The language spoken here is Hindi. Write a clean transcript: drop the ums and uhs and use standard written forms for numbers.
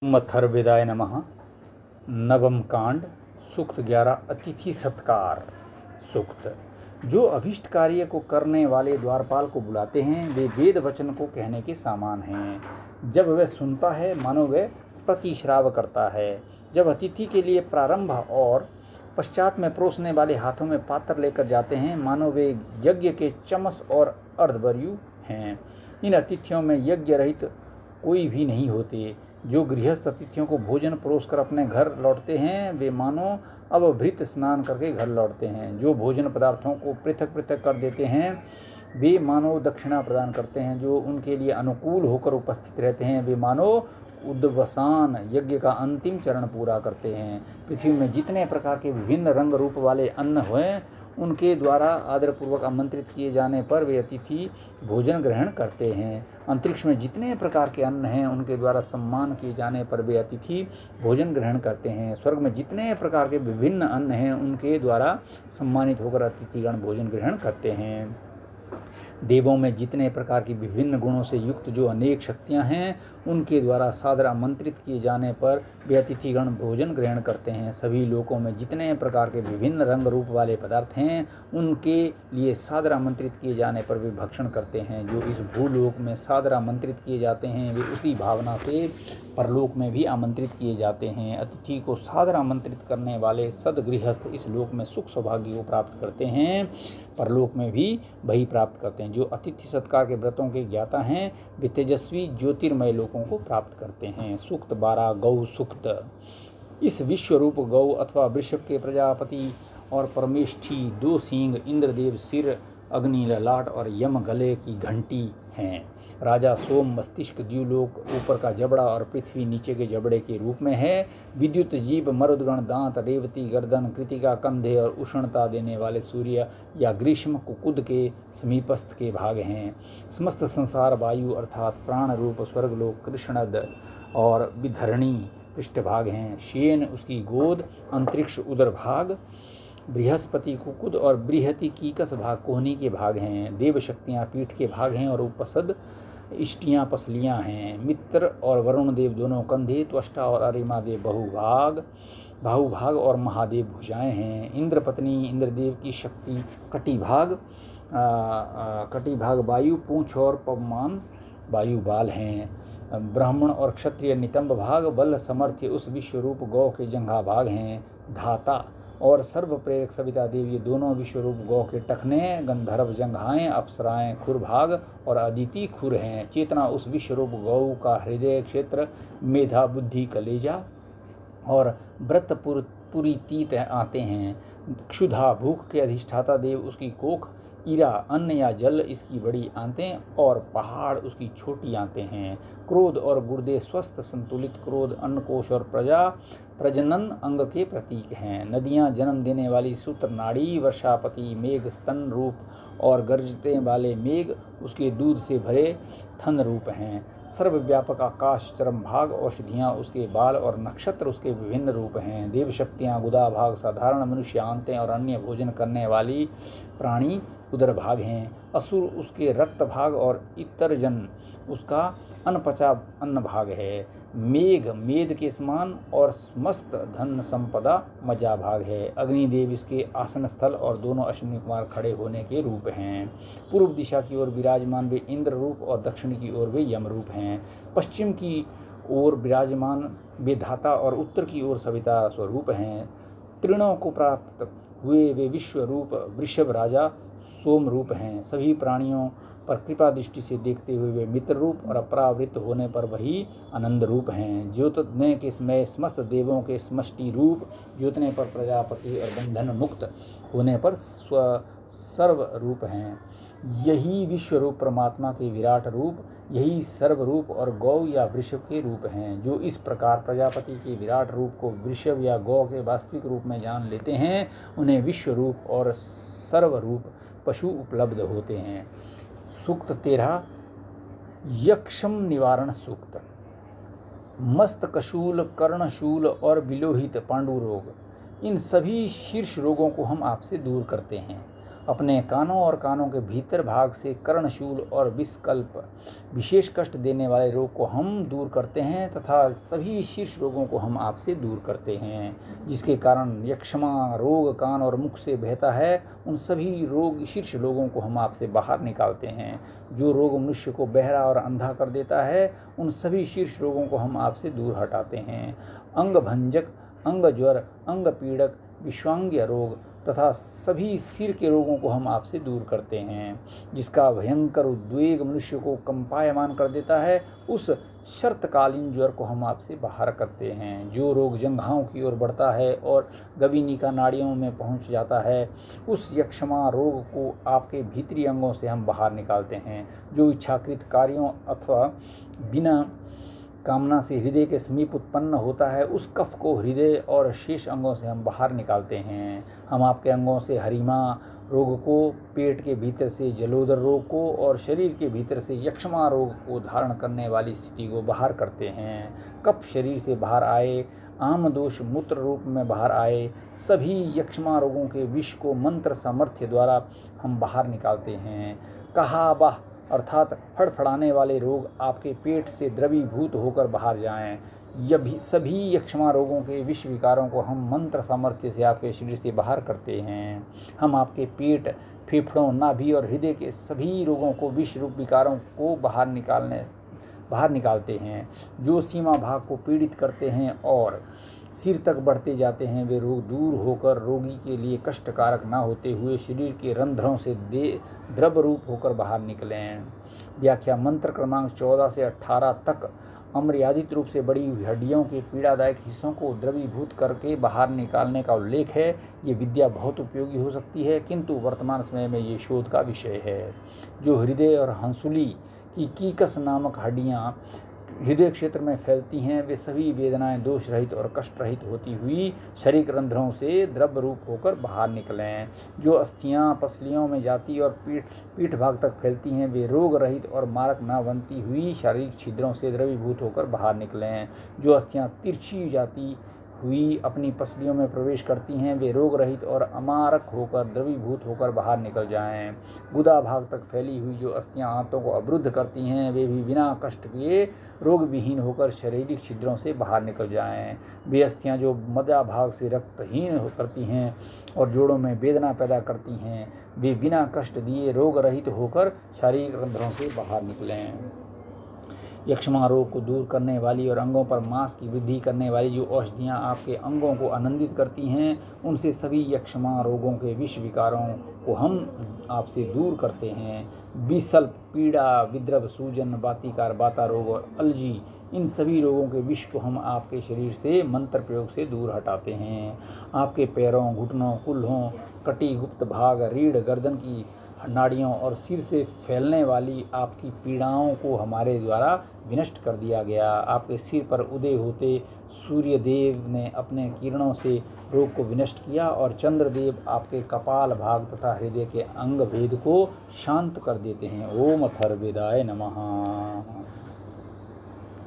मथर्विदाय नमः। नवम कांड सूक्त 11 अतिथि सत्कार। सूक्त। जो अभिष्ट कार्य को करने वाले द्वारपाल को बुलाते हैं वे वेद वचन को कहने के समान हैं। जब वह सुनता है मानो वह प्रतिश्राव करता है। जब अतिथि के लिए प्रारंभ और पश्चात में परोसने वाले हाथों में पात्र लेकर जाते हैं मानो वे यज्ञ के चमस और अर्धवर्यु हैं। इन अतिथियों में यज्ञ रहित कोई भी नहीं होते। जो गृहस्थ अतिथियों को भोजन परोसकर अपने घर लौटते हैं वे मानो अवभृत स्नान करके घर लौटते हैं। जो भोजन पदार्थों को पृथक पृथक कर देते हैं वे मानो दक्षिणा प्रदान करते हैं। जो उनके लिए अनुकूल होकर उपस्थित रहते हैं वे मानो उद्वसान यज्ञ का अंतिम चरण पूरा करते हैं। पृथ्वी में जितने प्रकार के विभिन्न रंग रूप वाले अन्न हुए उनके द्वारा आदरपूर्वक आमंत्रित किए जाने पर वे अतिथि भोजन ग्रहण करते हैं। अंतरिक्ष में जितने प्रकार के अन्न हैं उनके द्वारा सम्मान किए जाने पर वे अतिथि भोजन ग्रहण करते हैं। स्वर्ग में जितने प्रकार के विभिन्न अन्न हैं उनके द्वारा सम्मानित होकर अतिथिगण भोजन ग्रहण करते हैं। देवों में जितने प्रकार की विभिन्न गुणों से युक्त जो अनेक शक्तियां हैं उनके द्वारा सादर आमंत्रित किए जाने पर वे अतिथिगण भोजन ग्रहण करते हैं। सभी लोकों में जितने प्रकार के विभिन्न रंग रूप वाले पदार्थ हैं उनके लिए सादर आमंत्रित किए जाने पर वे भक्षण करते हैं। जो इस भूलोक में सादर आमंत्रित किए जाते हैं वे उसी भावना से परलोक में भी आमंत्रित किए जाते हैं। अतिथि को सादर आमंत्रित करने वाले सदगृहस्थ इस लोक में सुख सौभाग्य को प्राप्त करते हैं, परलोक में भी वही प्राप्त करते हैं। जो अतिथि सत्कार के व्रतों के ज्ञाता हैं वे तेजस्वी ज्योतिर्मय लोकों को प्राप्त करते हैं। सूक्त 12 गौ सूक्त। इस विश्वरूप गौ अथवा वृषभ के प्रजापति और परमेष्ठी दो सींग इंद्रदेव सिर, अग्नि ललाट और यम गले की घंटी हैं। राजा सोम मस्तिष्क द्युलोक ऊपर का जबड़ा और पृथ्वी नीचे के जबड़े के रूप में है। विद्युत जीव मरुदगण दांत रेवती गर्दन कृतिका कंधे और उष्णता देने वाले सूर्य या ग्रीष्म कुकुद के समीपस्थ के भाग हैं। समस्त संसार वायु अर्थात प्राण रूप स्वर्गलोक कृष्णद और विधरणी पृष्ठभाग हैं। शेन उसकी गोद, अंतरिक्ष उदर भाग, बृहस्पति कुकुद और बृहति कीकस भाग कोहनी के भाग हैं। देव शक्तियाँ पीठ के भाग हैं और उपसद इष्टियाँ पसलियाँ हैं। मित्र और वरुण देव दोनों कंधे, त्वष्टा और अरिमा देव बाहुभाग और महादेव भुजाएं हैं। इंद्र पत्नी इंद्रदेव की शक्ति कटिभाग वायु पूंछ और पवमान वायु बाल हैं। ब्राह्मण और क्षत्रिय नितंब भाग, बल समर्थ्य उस विश्वरूप गौ के जंघा भाग हैं। धाता और सर्व प्रेरक सविता देव ये दोनों विश्वरूप गौ के टखने, गंधर्व जंघाएं, अप्सराएं खुर भाग और अदिति खुर हैं। चेतना उस विश्वरूप गौ का हृदय क्षेत्र, मेधा बुद्धि कलेजा और व्रत पुरीतीत आते हैं। क्षुधा भूख के अधिष्ठाता देव उसकी कोख, ईरा अन्न या जल इसकी बड़ी आंतें और पहाड़ उसकी छोटी आंतें हैं। क्रोध और गुर्दे स्वस्थ संतुलित क्रोध, अन्नकोश और प्रजनन अंग के प्रतीक हैं। नदियां जन्म देने वाली सूत्र नाड़ी, वर्षापति मेघ स्तन रूप और गरजते वाले मेघ उसके दूध से भरे थन रूप हैं। सर्वव्यापक आकाश चरम भाग, औषधियाँ उसके बाल और नक्षत्र उसके विभिन्न रूप हैं। देव शक्तियाँ गुदा भाग, साधारण मनुष्य आंतें और अन्य भोजन करने वाली प्राणी उदर भाग हैं। असुर उसके रक्त भाग और इतरजन उसका अनपचा अन्न भाग है। मेघ मेद के समान और समस्त धन संपदा मजा भाग है। अग्निदेव इसके आसन स्थल और दोनों अश्विनी कुमार खड़े होने के रूप हैं। पूर्व दिशा की ओर विराजमान वे इंद्र रूप और दक्षिण की ओर वे यम रूप हैं। पश्चिम की ओर विराजमान वे धाता और उत्तर की ओर सविता स्वरूप हैं। तृणों को प्राप्त हुए वे विश्व रूप वृषभ राजा सोम रूप हैं। सभी प्राणियों पर कृपा दृष्टि से देखते हुए वे मित्र रूप और अपरावृत होने पर वही आनंद रूप हैं। ज्योतने के समय समस्त देवों के समष्टि रूप, ज्योतने पर प्रजापति और बंधन मुक्त होने पर सर्व रूप हैं। यही विश्व रूप परमात्मा के विराट रूप, यही सर्व रूप और गौ या वृषभ के रूप हैं। जो इस प्रकार प्रजापति के विराट रूप को वृषभ या गौ के वास्तविक रूप में जान लेते हैं उन्हें विश्व रूप और सर्व रूप पशु उपलब्ध होते हैं। सूक्त 13 यक्षम निवारण सूक्त। मस्तकशूल, कर्णशूल और विलोहित पांडु रोग, इन सभी शीर्ष रोगों को हम आपसे दूर करते हैं। अपने कानों और कानों के भीतर भाग से कर्णशूल और विषकल्प विशेष कष्ट देने वाले रोग को हम दूर करते हैं तथा सभी शीर्ष रोगों को हम आपसे दूर करते हैं। जिसके कारण यक्षमा रोग कान और मुख से बहता है, उन सभी रोग शीर्ष रोगों को हम आपसे बाहर निकालते हैं। जो रोग मनुष्य को बहरा और अंधा कर देता है, उन सभी शीर्ष रोगों को हम आपसे दूर हटाते हैं। अंग भंजक, अंग ज्वर, अंग पीड़क, विश्वांगीय रोग तथा सभी सिर के रोगों को हम आपसे दूर करते हैं। जिसका भयंकर उद्वेग मनुष्य को कंपायमान कर देता है, उस शर्तकालीन ज्वर को हम आपसे बाहर करते हैं। जो रोग जंघाओं की ओर बढ़ता है और गविनिका नाड़ियों में पहुंच जाता है, उस यक्षमा रोग को आपके भीतरी अंगों से हम बाहर निकालते हैं। जो इच्छाकृत कार्यों अथवा बिना कामना से हृदय के समीप उत्पन्न होता है, उस कफ को हृदय और शेष अंगों से हम बाहर निकालते हैं। हम आपके अंगों से हरिमा रोग को, पेट के भीतर से जलोदर रोग को और शरीर के भीतर से यक्षमा रोग को धारण करने वाली स्थिति को बाहर करते हैं। कफ शरीर से बाहर आए, आम दोष मूत्र रूप में बाहर आए, सभी यक्षमा रोगों के विष को मंत्र सामर्थ्य द्वारा हम बाहर निकालते हैं। कहा बाह अर्थात फड़फड़ाने वाले रोग आपके पेट से द्रवीभूत होकर बाहर जाएं। सभी यक्षमा रोगों के विष विकारों को हम मंत्र सामर्थ्य से आपके शरीर से बाहर करते हैं। हम आपके पेट, फेफड़ों, नाभि और हृदय के सभी रोगों को विष रूप विकारों को बाहर निकालते हैं। जो सीमा भाग को पीड़ित करते हैं और सिर तक बढ़ते जाते हैं, वे रोग दूर होकर रोगी के लिए कष्टकारक न होते हुए शरीर के रंध्रों से द्रव रूप होकर बाहर निकलें। व्याख्या मंत्र क्रमांक 14 से 18 तक अमर्यादित रूप से बड़ी हुई हड्डियों के पीड़ादायक हिस्सों को द्रवीभूत करके बाहर निकालने का उल्लेख है। ये विद्या बहुत उपयोगी हो सकती है, किंतु वर्तमान समय में ये शोध का विषय है। जो हृदय और हंसुली की कीकस नामक हड्डियाँ हृदय क्षेत्र में फैलती हैं, वे सभी वेदनाएं दोष रहित और कष्ट रहित होती हुई शरीर रंध्रों से द्रव रूप होकर बाहर निकलें। जो अस्थियां पसलियों में जाती और पीठ भाग तक फैलती हैं, वे रोग रहित और मारक न बनती हुई शारीरिक छिद्रों से द्रवीभूत होकर बाहर निकलें। जो अस्थियां तिरछी जाती हुई अपनी पसलियों में प्रवेश करती हैं, वे रोग रहित और अमारक होकर द्रवीभूत होकर बाहर निकल जाएं। गुदा भाग तक फैली हुई जो अस्थियां आंतों को अवरुद्ध करती हैं, वे भी बिना कष्ट किए रोग विहीन होकर शारीरिक छिद्रों से बाहर निकल जाएं। वे अस्थियां जो मध्य भाग से रक्तहीन करती हैं और जोड़ों में वेदना पैदा करती हैं, वे बिना कष्ट दिए रोग रहित होकर शारीरिक रंध्रों से बाहर निकलें। यक्षमा रोग को दूर करने वाली और अंगों पर मांस की वृद्धि करने वाली जो औषधियाँ आपके अंगों को आनंदित करती हैं, उनसे सभी यक्षमा रोगों के विष विकारों को हम आपसे दूर करते हैं। विसल्प, पीड़ा, विद्रव, सूजन, बातिकार, बाता रोग और अलजी, इन सभी रोगों के विष को हम आपके शरीर से मंत्र प्रयोग से दूर हटाते हैं। आपके पैरों, घुटनों, कुल्हों, कटी, गुप्त भाग, रीढ़, गर्दन की नाड़ियों और सिर से फैलने वाली आपकी पीड़ाओं को हमारे द्वारा विनष्ट कर दिया गया। आपके सिर पर उदय होते सूर्यदेव ने अपने किरणों से रोग को विनष्ट किया और चंद्रदेव आपके कपाल भाग तथा हृदय के अंग भेद को शांत कर देते हैं। ओम अथर्ववेदाय नमः।